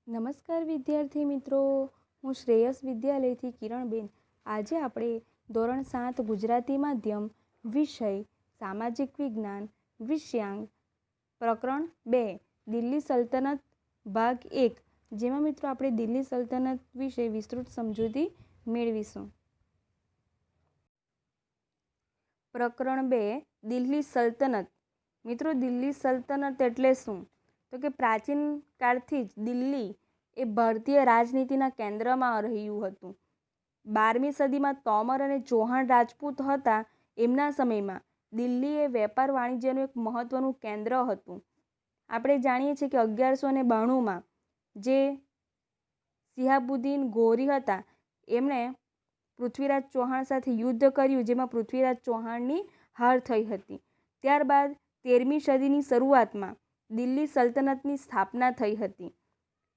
નમસ્કાર વિદ્યાર્થી મિત્રો, હું શ્રેયસ વિદ્યાલયથી કિરણબેન. આજે આપણે ધોરણ 7 ગુજરાતી માધ્યમ વિષય સામાજિક વિજ્ઞાન વિષયાંક પ્રકરણ 2 દિલ્હી સલ્તનત ભાગ 1, જેમાં મિત્રો આપણે દિલ્હી સલ્તનત વિશે વિસ્તૃત સમજૂતી મેળવીશું. પ્રકરણ 2 દિલ્હી સલ્તનત. મિત્રો, દિલ્હી સલ્તનત એટલે શું? તો કે પ્રાચીન કાળથી જ દિલ્હી એ ભારતીય રાજનીતિના કેન્દ્રમાં રહ્યું હતું. 12મી સદીમાં તોમર અને ચૌહાણ રાજપૂત હતા. એમના સમયમાં દિલ્હી એ વેપાર વાણિજ્યનું એક મહત્વનું કેન્દ્ર હતું. આપણે જાણીએ છીએ કે 1192માં જે સિહાબુદ્દીન ગોરી હતા, એમણે પૃથ્વીરાજ ચૌહાણ સાથે યુદ્ધ કર્યું, જેમાં પૃથ્વીરાજ ચૌહાણની હાર થઈ હતી. ત્યારબાદ 13મી સદીની શરૂઆતમાં દિલ્હી સલ્તનતની સ્થાપના થઈ હતી.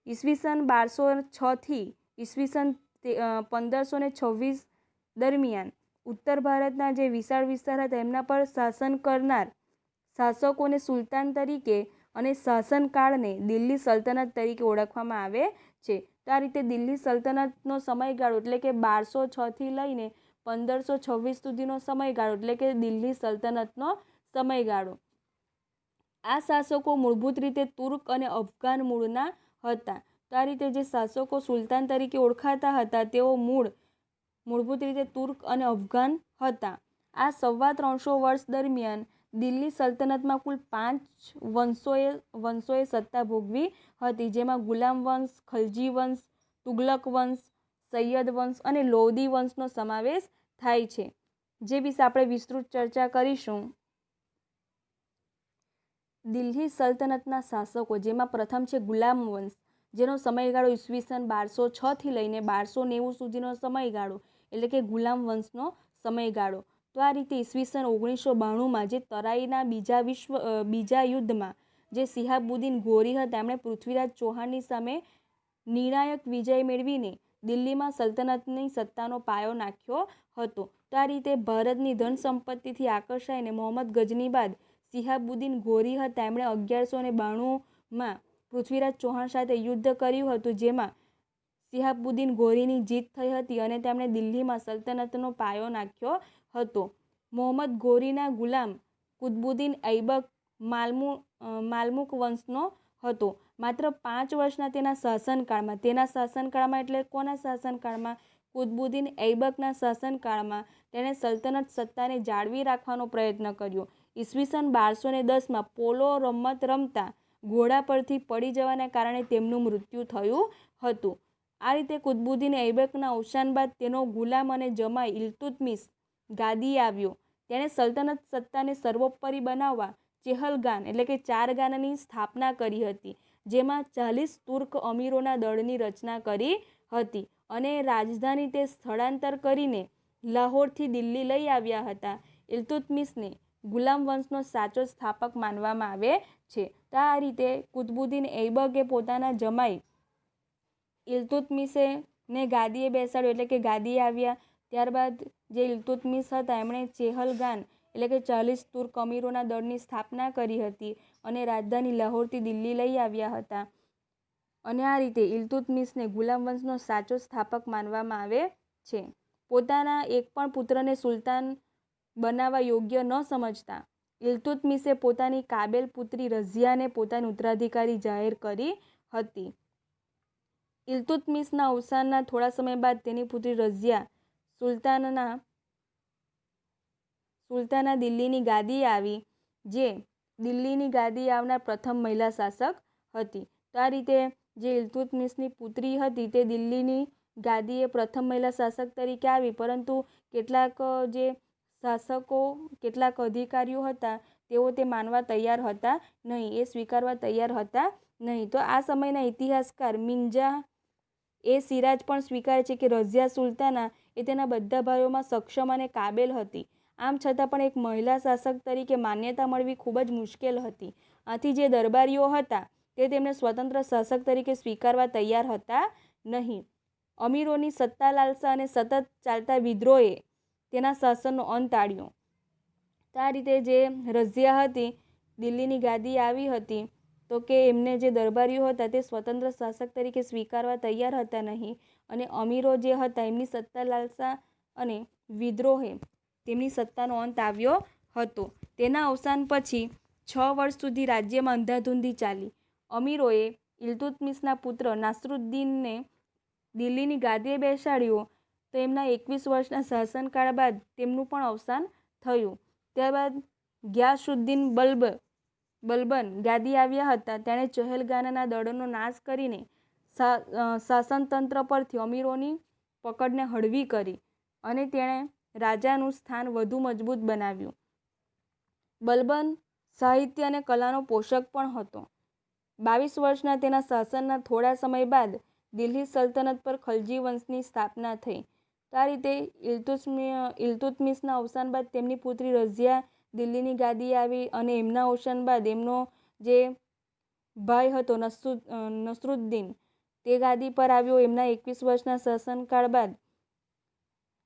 ઈસવીસન 1206થી ઈસવીસન 1526 દરમિયાન ઉત્તર ભારતના જે વિશાળ વિસ્તાર હતા એમના પર શાસન કરનાર શાસકોને સુલતાન તરીકે અને શાસનકાળને દિલ્હી સલ્તનત તરીકે ઓળખવામાં આવે છે. તો આ રીતે દિલ્હી સલ્તનતનો સમયગાળો એટલે કે 1206થી લઈને 1526 સુધીનો સમયગાળો એટલે કે દિલ્હી સલ્તનતનો સમયગાળો. આ શાસકો મૂળભૂત રીતે તુર્ક અને અફઘાન મૂળના હતા. તો આ રીતે જે શાસકો સુલતાન તરીકે ઓળખાતા હતા તેઓ મૂળભૂત રીતે તુર્ક અને અફઘાન હતા. આ 350 વર્ષ દરમિયાન દિલ્હી સલ્તનતમાં કુલ 5 વંશોએ સત્તા ભોગવી હતી, જેમાં ગુલામ વંશ, ખલજી વંશ, તુગલક વંશ, સૈયદ વંશ અને લોદી વંશનો સમાવેશ થાય છે, જે વિશે આપણે વિસ્તૃત ચર્ચા કરીશું. દિલ્હી સલ્તનતના શાસકો, જેમાં પ્રથમ છે ગુલામ વંશ, જેનો સમયગાળો ઈસવીસન 1206થી લઈને 1290 સુધીનો સમયગાળો એટલે કે ગુલામ વંશનો સમયગાળો. તો આ રીતે ઈસવીસન 1992માં જે તરાઈના બીજા યુદ્ધમાં જે સિહાબુદ્દીન ગોરી હતા, એમણે પૃથ્વીરાજ ચૌહાણની સામે નિર્ણાયક વિજય મેળવીને દિલ્હીમાં સલ્તનતની સત્તાનો પાયો નાખ્યો હતો. તો આ રીતે ભારતની ધન સંપત્તિથી આકર્ષાઈને મોહમ્મદ ગઝની બાદ સિહાબુદ્દીન ગોરી હતા, એમણે 1192માં પૃથ્વીરાજ ચૌહાણ સાથે યુદ્ધ કર્યું હતું, જેમાં સિહાબુદ્દીન ગોરીની જીત થઈ હતી અને તેમણે દિલ્હીમાં સલ્તનતનો પાયો નાખ્યો હતો. મોહમ્મદ ગોરીના ગુલામ કુતબુદ્દીન ઐબક માલમુક વંશનો હતો. માત્ર 5 વર્ષના તેના શાસનકાળમાં એટલે કોના શાસનકાળમાં? કુતબુદ્દીન ઐબકના શાસનકાળમાં તેણે સલ્તનત સત્તાને જાળવી રાખવાનો પ્રયત્ન કર્યો. ઈસવીસન 1210માં પોલો રમત રમતા ઘોડા પરથી પડી જવાના કારણે તેમનું મૃત્યુ થયું હતું. આ રીતે કુતબુદ્દીન ઐબકના અવસાન બાદ તેનો ગુલામ અને જમાઈ ઇલ્તુત્મિશ ગાદીએ આવ્યો. તેણે સલ્તનત સત્તાને સર્વોપરી બનાવવા ચેહલગાન એટલે કે 4 ગાનની સ્થાપના કરી હતી, જેમાં 40 તુર્ક અમીરોના દળની રચના કરી હતી અને રાજધાની તે સ્થળાંતર કરીને લાહોરથી દિલ્હી લઈ આવ્યા હતા. ઇલ્તુત્મિશને ગુલામ વંશનો સાચો સ્થાપક માનવામાં આવે છે. તો આ રીતે કુતબુદ્દીન ઐબકે પોતાના જમાઈ ઇલ્તુત્મિશને ગાદીએ બેસાડ્યો એટલે કે ગાદીએ આવ્યા. ત્યારબાદ જે ઇલ્તુત્મિશ હતા એમણે ચેહલગાન એટલે કે 40 તુર્ક અમીરોના દળની સ્થાપના કરી હતી અને રાજધાની લાહોરથી દિલ્હી લઈ આવ્યા હતા. અને આ રીતે ઇલ્તુત્મિશને ગુલામ વંશનો સાચો સ્થાપક માનવામાં આવે છે. પોતાના એક પણ પુત્રને સુલતાન બનાવવા યોગ્ય ન સમજતા ઇલ્તુત્મિશે પોતાની કાબેલ પુત્રી રઝિયાને પોતાની ઉત્તરાધિકારી જાહેર કરી હતી. ઇલ્તુત્મિશના અવસાનના થોડા સમય બાદ તેની પુત્રી રઝિયા સુલતાના દિલ્હીની ગાદીએ આવી, જે દિલ્હીની ગાદીએ આવનાર પ્રથમ મહિલા શાસક હતી. તો આ રીતે જે ઇલ્તુત્મિશની પુત્રી હતી તે દિલ્હીની ગાદીએ પ્રથમ મહિલા શાસક તરીકે આવી, પરંતુ કેટલાક જે શાસકો, કેટલાક અધિકારીઓ હતા તેઓ તે માનવા તૈયાર હતા નહીં, એ સ્વીકારવા તૈયાર હતા નહીં. તો આ સમયના ઇતિહાસકાર મિન્જા એ સિરાજ પણ સ્વીકારે છે કે રઝિયા સુલતાના એ તેના બધા ભાઈઓમાં સક્ષમ અને કાબેલ હતી. આમ છતાં પણ એક મહિલા શાસક તરીકે માન્યતા મળવી ખૂબ જ મુશ્કેલ હતી. આથી જે દરબારીઓ હતા તે તેમને સ્વતંત્ર શાસક તરીકે સ્વીકારવા તૈયાર હતા નહીં. અમીરોની સત્તા લાલસા અને સતત ચાલતા વિદ્રોહે તેના શાસનનો અંત આણ્યો. તો આ રીતે જે રઝિયા હતી દિલ્હીની ગાદીએ આવી હતી તો કે એમને જે દરબારીઓ હતા તે સ્વતંત્ર શાસક તરીકે સ્વીકારવા તૈયાર હતા નહીં, અને અમીરો જે હતા એમની સત્તા લાલસા અને વિદ્રોહે તેમની સત્તાનો અંત આવ્યો હતો. તેના અવસાન પછી 6 વર્ષ સુધી રાજ્યમાં અંધાધૂંધી ચાલી. અમીરોએ ઇલ્તુત્મિશના પુત્ર નાસરુદ્દીનને દિલ્હીની ગાદીએ બેસાડ્યો, તો એમના 21 વર્ષના શાસનકાળ બાદ તેમનું પણ અવસાન થયું. ત્યારબાદ ગિયાસુદ્દીન બલબન ગાદી આવ્યા હતા. તેણે ચહેલગાના દળોનો નાશ કરીને શાસનતંત્ર પરથી અમીરોની પકડને હળવી કરી અને તેણે રાજાનું સ્થાન વધુ મજબૂત બનાવ્યું. બલબન સાહિત્ય અને કલાનો પોષક પણ હતો. 22 વર્ષના તેના શાસનના થોડા સમય બાદ દિલ્હી સલ્તનત પર ખલજી વંશની સ્થાપના થઈ. તો આ રીતે ઇલ્તુત્મિશના અવસાન બાદ તેમની પુત્રી રઝિયા દિલ્હીની ગાદીએ આવી, અને એમના અવસાન બાદ એમનો જે ભાઈ હતો નસરુદ્દીન તે ગાદી પર આવ્યો. એમના 21 વર્ષના શાસનકાળ બાદ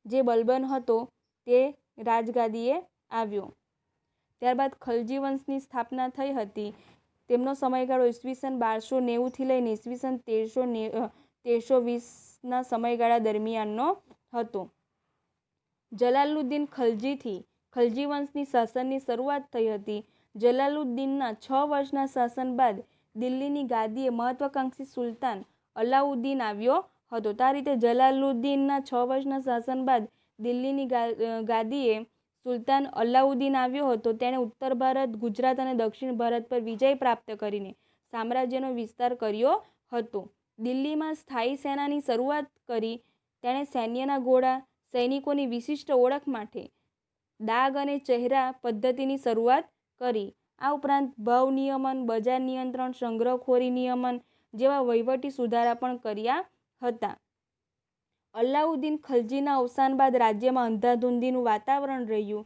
જે બલબન હતો તે રાજગાદીએ આવ્યો. ત્યારબાદ ખલજી વંશની સ્થાપના થઈ હતી. તેમનો સમયગાળો ઈસવીસન 1290 લઈને ઈસવીસન 1320ના સમયગાળા દરમિયાનનો હતો. જલાલુદ્દીન ખલજીથી ખલજી વંશની શાસનની શરૂઆત થઈ હતી. જલાલુદ્દીનના 6 વર્ષના શાસન બાદ દિલ્હીની ગાદીએ મહત્વાકાંક્ષી સુલતાન અલાઉદ્દીન આવ્યો હતો. તો આ રીતે જલાલુદ્દીનના 6 વર્ષના શાસન બાદ દિલ્હીની ગાદીએ સુલતાન અલાઉદ્દીન આવ્યો હતો. તેણે ઉત્તર ભારત, ગુજરાત અને દક્ષિણ ભારત પર વિજય પ્રાપ્ત કરીને સામ્રાજ્યનો વિસ્તાર કર્યો હતો. દિલ્હીમાં સ્થાયી સેનાની શરૂઆત કરી. તેણે સૈન્યના ઘોડા, સૈનિકોની વિશિષ્ટ ઓળખ માટે દાગ અને ચહેરા પદ્ધતિની શરૂઆત કરી. આ ઉપરાંત ભાવ નિયમન, બજાર નિયંત્રણ, સંગ્રહખોરી નિયમન જેવા વહીવટી સુધારા પણ કર્યા હતા. અલાઉદ્દીન ખલજીના અવસાન બાદ રાજ્યમાં અંધાધૂંધીનું વાતાવરણ રહ્યું.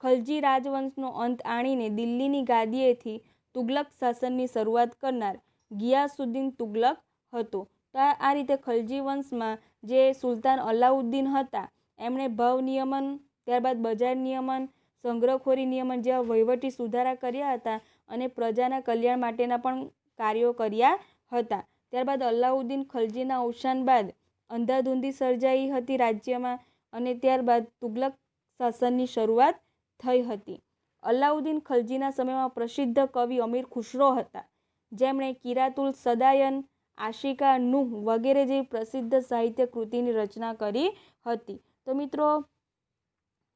ખલજી રાજવંશનો અંત આણીને દિલ્હીની ગાદીએથી તુગલક શાસનની શરૂઆત કરનાર ગિયાસુદ્દીન તુગલક હતો. તો આ રીતે ખલજી વંશમાં જે સુલતાન અલાઉદ્દીન હતા એમણે ભાવ નિયમન, ત્યારબાદ બજાર નિયમન, સંગ્રહખોરી નિયમન જેવા વહીવટી સુધારા કર્યા હતા, અને પ્રજાના કલ્યાણ માટેના પણ કાર્યો કર્યા હતા. ત્યારબાદ અલાઉદ્દીન ખલજીના અવસાન બાદ અંધાધૂંધી સર્જાઈ હતી રાજ્યમાં, અને ત્યારબાદ તુગલક શાસનની શરૂઆત થઈ હતી. અલાઉદ્દીન ખલજીના સમયમાં પ્રસિદ્ધ કવિ અમીર ખુસરો હતા, જેમણે કિરાતુલ સદાયન, આશિકા નુહ વગેરે જેવી પ્રસિદ્ધ સાહિત્ય કૃતિની રચના કરી હતી. તો મિત્રો,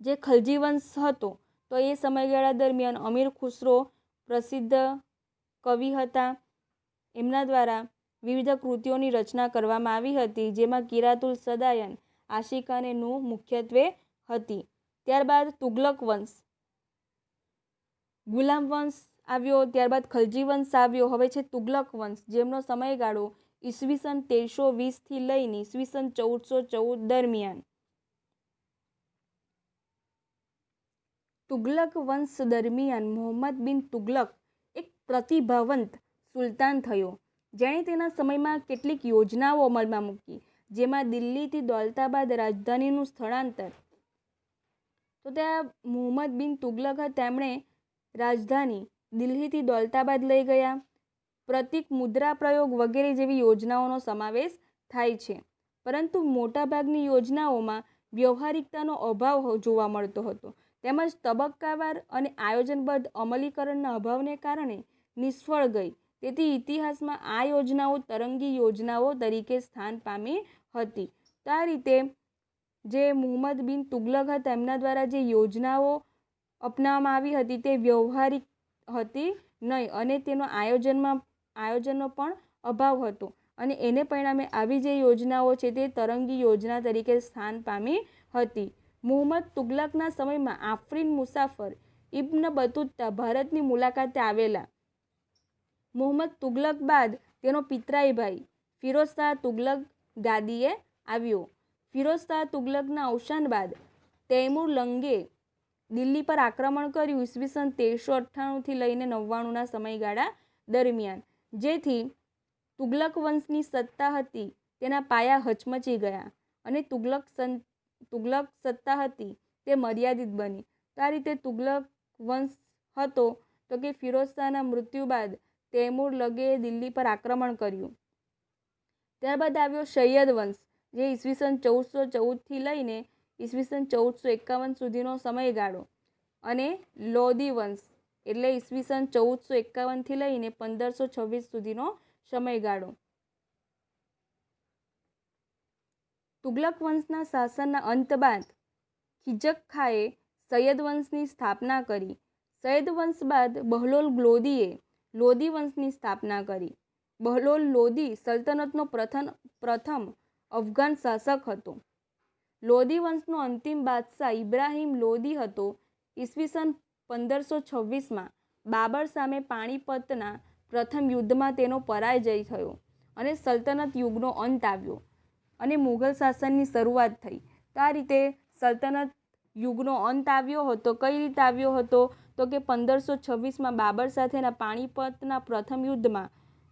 જે ખલજી વંશ હતો તો એ સમયગાળા દરમિયાન અમીર ખુસરો પ્રસિદ્ધ કવિ હતા. એમના દ્વારા વિવિધ કૃતિઓની રચના કરવામાં આવી હતી, જેમાં કિરાતુલ સદાયન, આશિકા અને નુહ મુખ્યત્વે હતી. ત્યારબાદ તુગલક વંશ, ગુલામ વંશ આવ્યો, ત્યારબાદ ખલજી વંશ આવ્યો. હવે છે તુગલક વંશ, જેમનો સમયગાળો ઈસવીસન 1320 લઈને ઈસવીસન 1414 દરમિયાન. તુગલક વંશ દરમિયાન મુહમ્મદ બિન તુગલક એક પ્રતિભાવંત સુલતાન થયો, જેણે તેના સમયમાં કેટલીક યોજનાઓ અમલમાં મૂકી, જેમાં દિલ્હીથી દૌલતાબાદ રાજધાનીનું સ્થળાંતર. તો ત્યાં મુહમ્મદ બિન તુગલક હતા, તેમણે રાજધાની દિલ્હીથી દૌલતાબાદ લઈ ગયા. પ્રતીક મુદ્રા પ્રયોગ વગેરે જેવી યોજનાઓનો સમાવેશ થાય છે, પરંતુ મોટાભાગની યોજનાઓમાં વ્યવહારિકતાનો અભાવ જોવા મળતો હતો, તેમજ તબક્કાવાર અને આયોજનબદ્ધ અમલીકરણના અભાવને કારણે નિષ્ફળ ગઈ. તેથી ઇતિહાસમાં આ યોજનાઓ તરંગી યોજનાઓ તરીકે સ્થાન પામી હતી. તો આ રીતે જે મુહમ્મદ બિન તુગલક હતા એમના દ્વારા જે યોજનાઓ અપનાવવામાં આવી હતી તે વ્યવહારિક હતી નહીં, અને તેનો આયોજનનો પણ અભાવ હતો, અને એને પરિણામે આવી જે યોજનાઓ છે તે તરંગી યોજના તરીકે સ્થાન પામી હતી. મુહમ્મદ તુગલકના સમયમાં આફરીન મુસાફર ઇબ્ન બતુત્તા ભારતની મુલાકાતે આવેલા. મુહમ્મદ તુગલક બાદ તેનો પિતરાઈ ભાઈ ફિરોઝ શાહ તુગલક ગાદીએ આવ્યો. ફિરોઝ શાહ તુગલકના અવસાન બાદ તૈમુર લંગે દિલ્હી પર આક્રમણ કર્યું ઈસવીસન 1398 લઈને 99ના સમયગાળા દરમિયાન, જેથી તુગલક વંશની સત્તા હતી તેના પાયા હચમચી ગયા, અને તુગલક સત્તા હતી તે મર્યાદિત બની. તો આ રીતે તુગલક વંશ હતો તો કે ફિરોઝ શાહના મૃત્યુ બાદ તૈમૂર લગે દિલ્હી પર આક્રમણ કર્યું. ત્યારબાદ આવ્યો સૈયદ વંશ, જે ઈસવીસન 1414થી લઈને ઈસવીસન 1451 સુધીનો સમયગાળો, અને લોધી વંશ એટલે ઈસવીસન 1451થી લઈને 1526 સુધીનો સમયગાળો. તુગલક વંશના શાસનના અંત બાદ ખિજક ખાએ સૈયદ વંશની સ્થાપના કરી. સૈયદ વંશ બાદ બહલોલ લોદીએ લોધી વંશની સ્થાપના કરી. બહલોલ લોધી સલ્તનતનો પ્રથમ અફઘાન શાસક હતો. લોધી વંશનો અંતિમ બાદશાહ ઇબ્રાહિમ લોધી હતો. ઈસવીસન 1526માં બાબર સામે પાણીપતના પ્રથમ યુદ્ધમાં તેનો પરાજય થયો અને સલ્તનત યુગનો અંત આવ્યો અને મુઘલ શાસનની શરૂઆત થઈ. તો આ રીતે સલ્તનત યુગનો અંત આવ્યો હતો. કઈ રીતે આવ્યો હતો? તો કે 1526માં બાબર સાથેના પાણીપતના પ્રથમ યુદ્ધમાં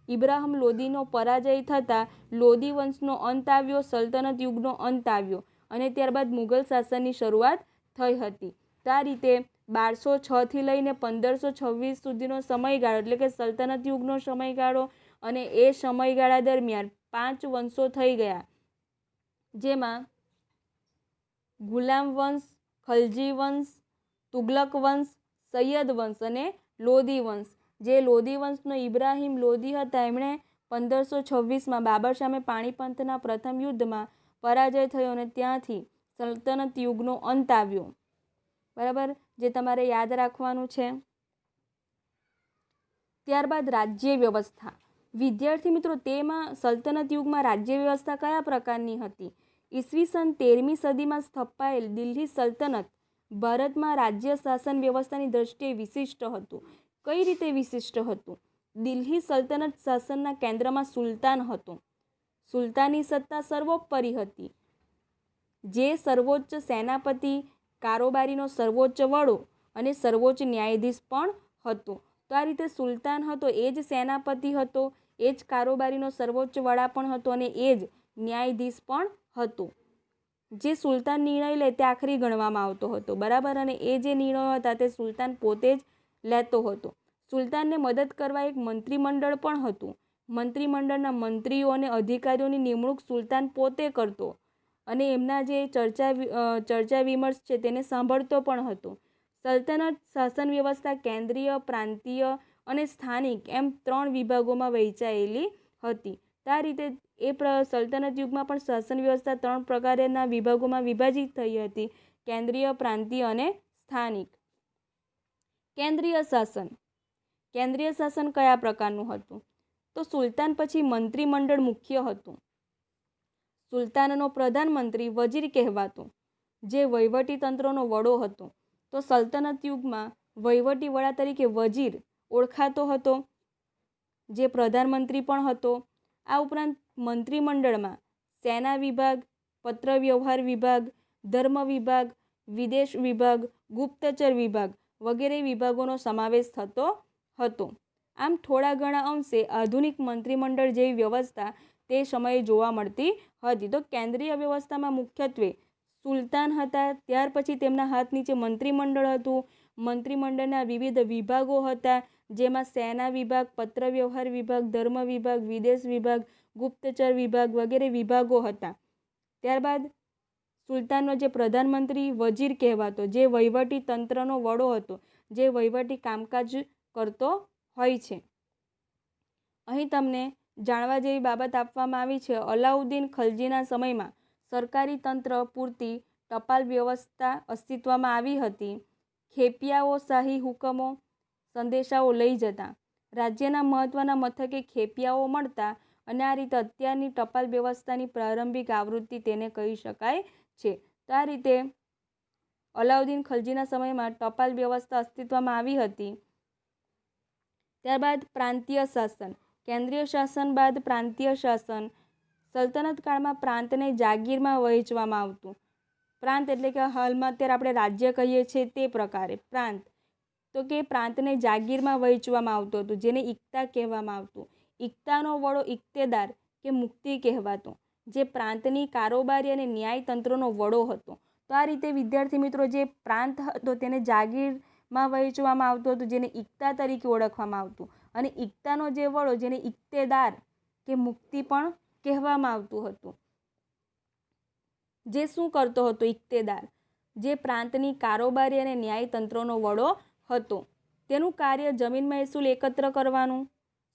ઇબ્રાહિમ લોધીનો પરાજય થતાં લોધી વંશનો અંત આવ્યો, સલ્તનત યુગનો અંત આવ્યો અને ત્યારબાદ મુઘલ શાસનની શરૂઆત થઈ હતી. તો આ રીતે 1206થી લઈને 1526 સુધીનો સમયગાળો એટલે કે સલ્તનત યુગનો સમયગાળો, અને એ સમયગાળા દરમિયાન 5 વંશો થઈ ગયા, જેમાં ગુલામ વંશ, ખલજી વંશ, તુગલક વંશ, સૈયદ વંશ અને લોધી વંશ. જે લોધી વંશનો ઇબ્રાહિમ લોધી હતા, એમણે 1526માં બાબર સામે પાણીપતના પ્રથમ યુદ્ધમાં પરાજય થયો અને ત્યાંથી સલ્તનત યુગનો અંત આવ્યો. બરાબર, જે તમારે યાદ રાખવાનું છે. ત્યારબાદ રાજ્ય વ્યવસ્થા. વિદ્યાર્થી મિત્રો, તેમાં સલ્તનત યુગમાં રાજ્ય વ્યવસ્થા કયા પ્રકારની હતી? ઈસવીસન 13મી સદીમાં સ્થપાયેલ દિલ્હી સલ્તનત ભારતમાં રાજ્ય શાસન વ્યવસ્થાની દ્રષ્ટિએ વિશિષ્ટ હતું. કઈ રીતે વિશિષ્ટ હતું? દિલ્હી સલ્તનત શાસનના કેન્દ્રમાં સુલતાન હતો. સુલતાની સત્તા સર્વોપરી હતી, જે સર્વોચ્ચ સેનાપતિ, કારોબારીનો સર્વોચ્ચ વડો અને સર્વોચ્ચ ન્યાયાધીશ પણ હતો. તો આ રીતે સુલતાન હતો, એ જ સેનાપતિ હતો, એ જ કારોબારીનો સર્વોચ્ચ વડા પણ હતો અને એ જ ન્યાયાધીશ પણ હતો. જે સુલતાન નિર્ણય લે તે આખરી ગણવામાં આવતો હતો. બરાબર, અને એ જે નિર્ણયો હતા તે સુલતાન પોતે જ લેતો હતો. સુલતાનને મદદ કરવા એક મંત્રીમંડળ પણ હતું. મંત્રીમંડળના મંત્રીઓ અને અધિકારીઓની નિમણૂક સુલતાન પોતે કરતો અને એમના જે ચર્ચા વિમર્શ છે તેને સાંભળતો પણ હતો. સલ્તનત શાસન વ્યવસ્થા કેન્દ્રીય, પ્રાંતીય અને સ્થાનિક એમ 3 વિભાગોમાં વહેંચાયેલી હતી. આ રીતે સલ્તનત યુગમાં પણ શાસન વ્યવસ્થા 3 પ્રકારના વિભાગોમાં વિભાજિત થઈ હતી: કેન્દ્રીય, પ્રાંતીય અને સ્થાનિક. કેન્દ્રીય શાસન. કેન્દ્રીય શાસન કયા પ્રકારનું હતું? તો સુલતાન પછી મંત્રીમંડળ મુખ્ય હતું. સુલતાનનો પ્રધાનમંત્રી વજીર કહેવાતો, જે વહીવટી તંત્રનો વડો હતો. તો સલ્તનત યુગમાં વહીવટી વડા તરીકે વજીર ઓળખાતો હતો, જે પ્રધાનમંત્રી પણ હતો. આ ઉપરાંત મંત્રીમંડળમાં સેના વિભાગ, પત્ર વ્યવહાર વિભાગ, ધર્મ વિભાગ, વિદેશ વિભાગ, ગુપ્તચર વિભાગ વગેરે વિભાગોનો સમાવેશ થતો હતો. આમ થોડા ઘણા અંશે આધુનિક મંત્રીમંડળ જેવી વ્યવસ્થા તે સમયે જોવા મળતી હતી. તો કેન્દ્રીય વ્યવસ્થામાં મુખ્યત્વે સુલતાન હતા, ત્યાર પછી તેમના હાથ નીચે મંત્રીમંડળ હતું. મંત્રીમંડળના વિવિધ વિભાગો હતા, જેમાં સેના વિભાગ, પત્ર વ્યવહાર વિભાગ, ધર્મ વિભાગ, વિદેશ વિભાગ, ગુપ્તચર વિભાગ વગેરે વિભાગો હતા. ત્યારબાદ સુલતાનનો જે પ્રધાનમંત્રી વજીર કહેવાતો, જે વહીવટી તંત્રનો વડો હતો, જે વહીવટી કામકાજ કરતો હોય છે. અહીં તમને જાણવા જેવી બાબત આપવામાં આવી છે. અલાઉદ્દીન ખલજીના સમયમાં સરકારી તંત્ર પૂરતી ટપાલ વ્યવસ્થા અસ્તિત્વમાં આવી હતી. ખેપિયાઓ શાહી હુકમો, સંદેશાઓ લઈ જતા. રાજ્યના મહત્વના મથકે ખેપિયાઓ મળતા અને આ રીતે અત્યારની ટપાલ વ્યવસ્થાની પ્રારંભિક આવૃત્તિ તેને કહી શકાય છે. તો આ રીતે અલાઉદ્દીન ખલજીના સમયમાં ટપાલ વ્યવસ્થા અસ્તિત્વમાં આવી હતી. ત્યારબાદ પ્રાંતીય શાસન. કેન્દ્રીય શાસન બાદ પ્રાંતીય શાસન. સલ્તનત કાળમાં પ્રાંતને જાગીરમાં વહેંચવામાં આવતું. પ્રાંત એટલે કે હાલમાં અત્યારે આપણે રાજ્ય કહીએ છીએ તે પ્રકારે પ્રાંત. તો કે પ્રાંતને જાગીરમાં વહેંચવામાં આવતું હતું, જેને ઇક્તા કહેવામાં આવતું. ઇક્તાનો વડો ઇક્તેદાર કે મુક્તિ કહેવાતો, જે પ્રાંતની કારોબારી અને ન્યાય તંત્રનો વડો હતો. તો આ રીતે વિદ્યાર્થી મિત્રો, જે પ્રાંત હતો તેને જાગીરમાં વહેંચવામાં આવતું હતું, જેને ઇક્તા તરીકે ઓળખવામાં આવતું. અને ઇકતાનો જે વડો જેને ઇક્તેદાર કે મુક્તિ પણ કહેવામાં આવતું હતું, જે શું કરતો હતો? ઇક્તેદાર જે પ્રાંતની કારોબારી અને ન્યાયતંત્રનો વડો હતો. તેનું કાર્ય જમીન મહેસૂલ એકત્ર કરવાનું,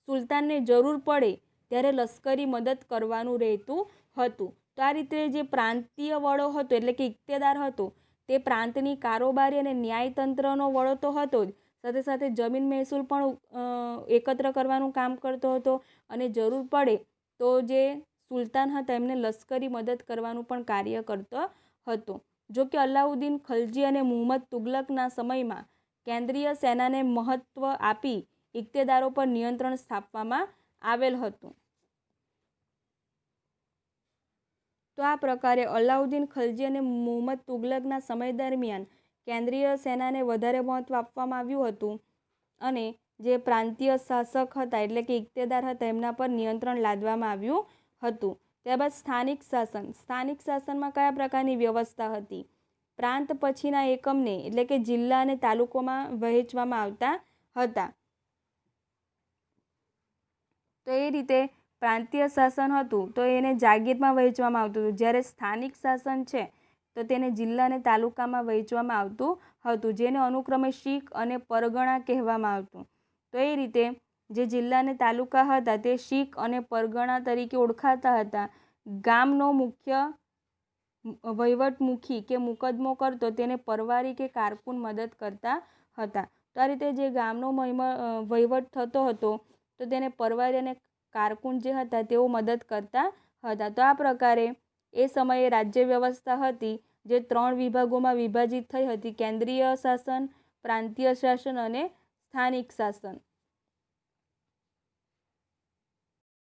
સુલતાનને જરૂર પડે ત્યારે લશ્કરી મદદ કરવાનું રહેતું હતું. તો આ રીતે જે પ્રાંતીય વડો હતો એટલે કે ઇક્તેદાર હતો તે પ્રાંતની કારોબારી અને ન્યાયતંત્રનો વડો તો હતો જ, સાથે સાથે જમીન મહેસૂલ પણ એકત્ર કરવાનું કામ કરતો હતો અને જરૂર પડે તો જે સુલતાન હતા એમને લશ્કરી મદદ કરવાનું પણ કાર્ય કરતો હતો. જો કે અલાઉદ્દીન ખલજી અને મુહમ્મદ તુગલકના સમયમાં કેન્દ્રીય સેનાને મહત્વ આપી ઇક્તેદારો પર નિયંત્રણ સ્થાપવામાં આવેલ હતું. તો આ પ્રકારે અલાઉદ્દીન ખલજી અને મુહમ્મદ તુગલકના સમય દરમિયાન કેન્દ્રીય સેનાને વધારે મહત્વ આપવામાં આવ્યું હતું અને જે પ્રાંતીય શાસક હતા એટલે કે ઇક્તેદાર હતા એમના પર નિયંત્રણ લાદવામાં આવ્યું હતું. ત્યારબાદ સ્થાનિક શાસન. સ્થાનિક શાસનમાં કયા પ્રકારની વ્યવસ્થા હતી? પ્રાંત પછીના એકમને એટલે કે જિલ્લા અને તાલુકોમાં વહેંચવામાં આવતા હતા. તો એ રીતે પ્રાંતીય શાસન હતું તો એને જાગીરમાં વહેંચવામાં આવતું હતું, જ્યારે સ્થાનિક શાસન છે તો તેને જિલ્લા અને તાલુકામાં વહેંચવામાં આવતું હતું, જેને અનુક્રમે શીખ અને પરગણા કહેવામાં આવતું. તો એ રીતે જે જિલ્લા અને તાલુકા હતા તે શીખ અને પરગણા તરીકે ઓળખાતા હતા. ગામનો મુખ્ય વહીવટમુખી કે મુકદ્દમો કરતો તેને પરવારી કે કારકુન મદદ કરતા હતા. તો આ રીતે જે ગામનો વહીવટ થતો હતો તો તેને પરવારી અને કારકુન જે હતા તેઓ મદદ કરતા હતા. તો આ પ્રકારે એ સમયે રાજ્ય વ્યવસ્થા હતી જે 3 વિભાગોમાં વિભાજિત થઈ હતી: કેન્દ્રીય શાસન, પ્રાંતીય શાસન અને સ્થાનિક શાસન.